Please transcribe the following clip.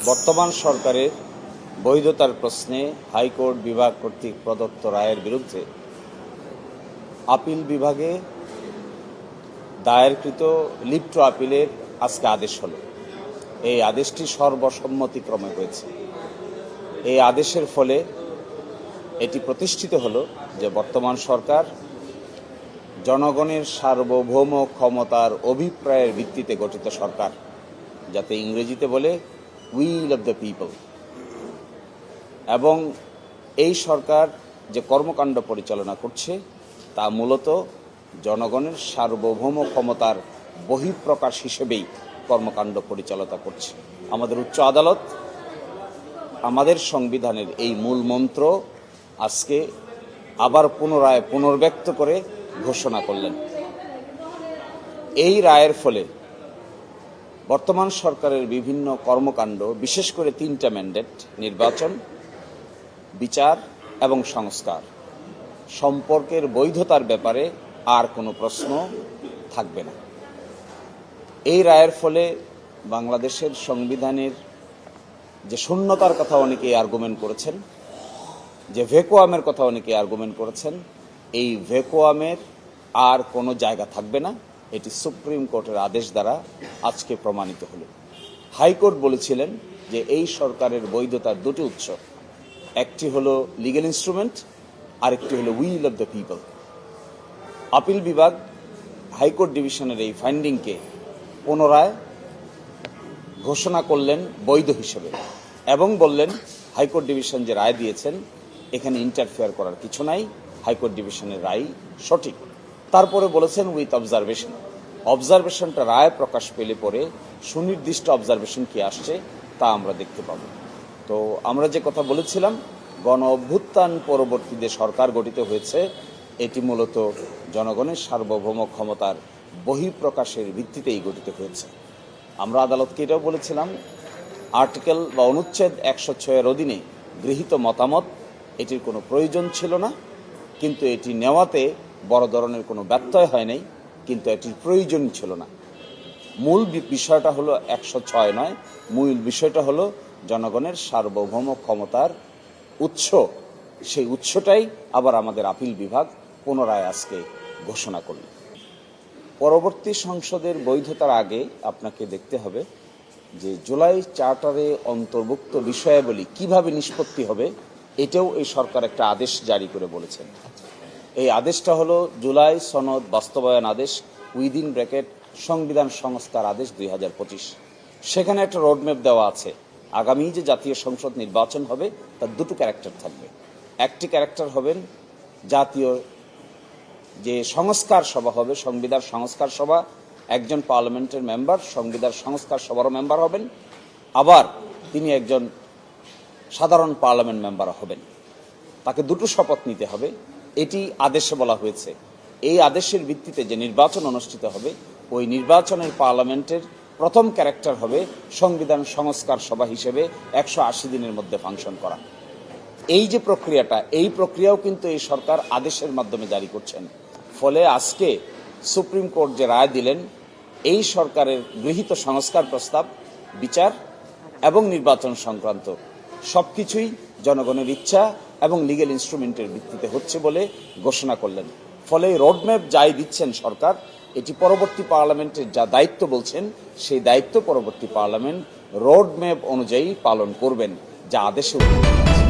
বর্তমান সরকারের বৈধতার প্রশ্নে হাইকোর্ট বিভাগ কর্তৃক প্রদত্ত রায়ের বিরুদ্ধে আপিল বিভাগে দায়েরকৃত লিপ্ট আপিলের আজকে আদেশ হল। এই আদেশটি সর্বসম্মতিক্রমে হয়েছে। এই আদেশের ফলে এটি প্রতিষ্ঠিত হলো যে বর্তমান সরকার জনগণের সার্বভৌম ক্ষমতার অভিপ্রায়ের ভিত্তিতে গঠিত সরকার, যাতে ইংরেজিতে বলে উইল অব দ্য পিপল। এবং এই সরকার যে কর্মকাণ্ড পরিচালনা করছে তা মূলত জনগণের সার্বভৌম ক্ষমতার বহিঃপ্রকাশ হিসেবেই কর্মকাণ্ড পরিচালনা করছে। আমাদের উচ্চ আদালত আমাদের সংবিধানের এই মূল মন্ত্র আজকে আবার পুনরায় পুনর্ব্যক্ত করে ঘোষণা করলেন। এই রায়ের ফলে বর্তমান সরকারের বিভিন্ন কর্মকাণ্ড, বিশেষ করে 3টা ম্যান্ডেট নির্বাচন, বিচার এবং সংস্কার সম্পর্কের বৈধতার ব্যাপারে আর কোনো প্রশ্ন থাকবে না। এই রায়ের ফলে বাংলাদেশের সংবিধানের যে শূন্যতার কথা অনেকেই আর্গুমেন্ট করেছেন, যে ভ্যাকুয়ামের কথা অনেকেই আর্গুমেন্ট করেছেন, এই ভ্যাকুয়ামের আর কোনো জায়গা থাকবে না। এটি সুপ্রিম কোর্টের আদেশ দ্বারা আজকে প্রমাণিত হলো। হাইকোর্ট বলেছিলেন যে এই সরকারের বৈধতার দুটি উৎস, একটি হলো লিগ্যাল ইনস্ট্রুমেন্ট, আরেকটি হলো will of the people. Appeal বিভাগ হাইকোর্ট ডিভিশনের এই ফাইন্ডিংকে পুনরায় ঘোষণা করলেন বৈধ হিসেবে এবং বললেন হাইকোর্ট ডিভিশন যে রায় দিয়েছেন এখানে ইন্টারফেয়ার করার কিছু নাই, হাইকোর্ট ডিভিশনের রায় সঠিক। তারপরে বলেছেন উইথ অবজারভেশন। অবজারভেশনটা রায় প্রকাশ পেলে পরে সুনির্দিষ্ট অবজারভেশন কি আসছে তা আমরা দেখতে পাব। তো আমরা যে কথা বলেছিলাম, গণ অভ্যুত্থান পরবর্তী যে সরকার গঠিত হয়েছে এটি মূলত জনগণের সার্বভৌম ক্ষমতার বহিঃপ্রকাশের ভিত্তিতেই গঠিত হয়েছে। আমরা আদালতকে এটাও বলেছিলাম, আর্টিকেল বা অনুচ্ছেদ 106-এর অধীনে গৃহীত মতামত এটির কোনো প্রয়োজন ছিল না, কিন্তু এটি নেওয়াতে বড় ধরনের কোনো ব্যত্যয় হয় নাই, কিন্তু এটির প্রয়োজন ছিল না। মূল বিষয়টা হলো 106 নয়, মূল বিষয়টা হলো জনগণের সার্বভৌম ক্ষমতার উৎস। সেই উৎসটাই আবার আমাদের আপিল বিভাগ পুনরায় আজকে ঘোষণা করল। পরবর্তী সংসদের বৈধতার আগে আপনাকে দেখতে হবে যে জুলাই চার্টারে অন্তর্ভুক্ত বিষয়াবলী কিভাবে নিষ্পত্তি হবে, এটাও এই সরকার একটা আদেশ জারি করে বলেছেন। এই আদেশটা হলো জুলাই সনদ বাস্তবায়ন আদেশ উইদিন ব্র্যাকেট সংবিধান সংস্কার আদেশ 2025। সেখানে একটা রোডম্যাপ দেওয়া আছে। আগামী যে জাতীয় সংসদ নির্বাচন হবে তার দুটো ক্যারেক্টার থাকবে। একটি ক্যারেক্টার হবেন জাতীয় যে সংস্কার সভা হবে, সংবিধান সংস্কার সভা, একজন পার্লামেন্টের মেম্বার সংবিধান সংস্কার সভারও মেম্বার হবেন, আবার তিনি একজন সাধারণ পার্লামেন্ট মেম্বার হবেন। তাকে দুটো শপথ নিতে হবে, এটি আদেশে বলা হয়েছে। এই আদেশের ভিত্তিতে যে নির্বাচন অনুষ্ঠিত হবে ওই নির্বাচনের পার্লামেন্টের প্রথম ক্যারেক্টার হবে সংবিধান সংস্কার সভা হিসেবে 180 দিনের মধ্যে ফাংশন করা। এই যে প্রক্রিয়াটা, এই প্রক্রিয়াও কিন্তু এই সরকার আদেশের মাধ্যমে জারি করছেন। ফলে আজকে সুপ্রিম কোর্ট যে রায় দিলেন, এই সরকারের গৃহীত সংস্কার প্রস্তাব, বিচার এবং নির্বাচন সংক্রান্ত সবকিছুই জনগণের ইচ্ছা এবং লিগ্যাল ইনস্ট্রুমেন্টের ভিত্তিতে হচ্ছে বলে ঘোষণা করলেন। ফলে রোডম্যাপ যাই দিচ্ছেন সরকার, এটি পরবর্তী পার্লামেন্টের যা দায়িত্ব বলছেন সেই দায়িত্ব পরবর্তী পার্লামেন্ট রোডম্যাপ অনুযায়ী পালন করবেন, যা আদেশে উল্লেখ আছে।